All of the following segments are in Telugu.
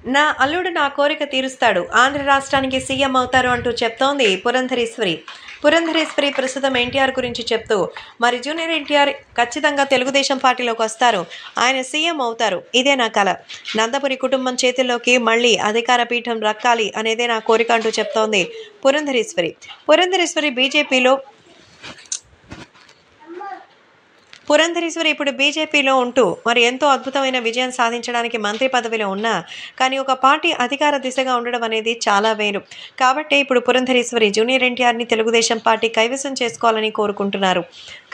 నా అల్లుడు నా కోరిక తీరుస్తాడు. ఆంధ్ర రాష్ట్రానికి సీఎం అవుతారు అంటూ చెప్తోంది పురంధరేశ్వరి. పురంధరేశ్వరి ప్రస్తుతం ఎన్టీఆర్ గురించి చెప్తూ, మరి జూనియర్ ఎన్టీఆర్ ఖచ్చితంగా తెలుగుదేశం పార్టీలోకొస్తారు. ఆయన సీఎం అవుతారు. ఇదే నా కల. నందమూరి కుటుంబం చేతుల్లోకి మళ్ళీ అధికార పీఠం దక్కాలి అనేదే నా కోరిక అంటూ చెప్తోంది పురంధరేశ్వరి. పురంధరేశ్వరి పురంధరేశ్వరి ఇప్పుడు బీజేపీలో ఉంటూ మరి ఎంతో అద్భుతమైన విజయం సాధించడానికి మంత్రి పదవిలో ఉన్నా కానీ ఒక పార్టీ అధికార దిశగా ఉండడం అనేది చాలా వేరు. కాబట్టి ఇప్పుడు పురంధరేశ్వరి జూనియర్ ఎన్టీఆర్ని తెలుగుదేశం పార్టీ కైవసం చేసుకోవాలని కోరుకుంటున్నారు.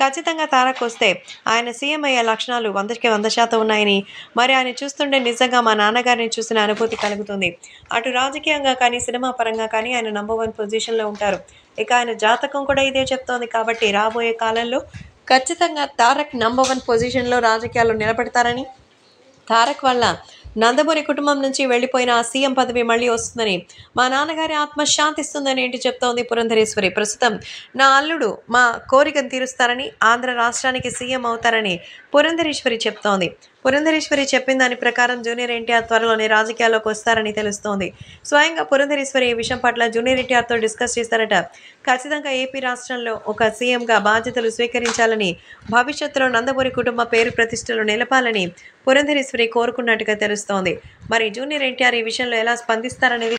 ఖచ్చితంగా తారక్ వస్తే ఆయన సీఎం అయ్యే లక్షణాలు 100% ఉన్నాయని, మరి ఆయన చూస్తుంటే నిజంగా మా నాన్నగారిని చూసిన అనుభూతి కలుగుతుంది. అటు రాజకీయంగా కానీ సినిమా పరంగా కానీ ఆయన నంబర్ 1 పొజిషన్లో ఉంటారు. ఇక ఆయన జాతకం కూడా ఇదే చెప్తోంది. కాబట్టి రాబోయే కాలంలో ఖచ్చితంగా తారక్ నంబర్ 1 పొజిషన్‌లో రాజకీయాల్లో నిలబడతారని, తారక్ వల్ల నందమూరి కుటుంబం నుంచి వెళ్ళిపోయిన ఆ సీఎం పదవి మళ్ళీ వస్తుందని, మా నాన్నగారి ఆత్మ శాంతిస్తుందని చెప్తోంది పురంధరేశ్వరి. ప్రస్తుతం నా అల్లుడు మా కోరికను తీరుస్తారని, ఆంధ్ర రాష్ట్రానికి సీఎం అవుతారని పురంధరేశ్వరి చెప్తోంది. పురంధరేశ్వరి చెప్పిన దాని ప్రకారం జూనియర్ ఎన్టీఆర్ త్వరలోనే రాజకీయాల్లోకి వస్తారని తెలుస్తోంది. స్వయంగా పురంధరేశ్వరి ఈ విషయం పట్ల జూనియర్ ఎన్టీఆర్‌తో డిస్కస్ చేశారట. ఖచ్చితంగా ఏపీ రాష్ట్రంలో ఒక సీఎంగా బాధ్యతలు స్వీకరించాలని, భవిష్యత్తులో నందమూరి కుటుంబ పేరు ప్రతిష్టలు నిలపాలని పురంధరేశ్వరి కోరుకున్నట్టుగా తెలుస్తోంది. మరి జూనియర్ ఎన్టీఆర్ ఈ విషయంలో ఎలా స్పందిస్తారనేది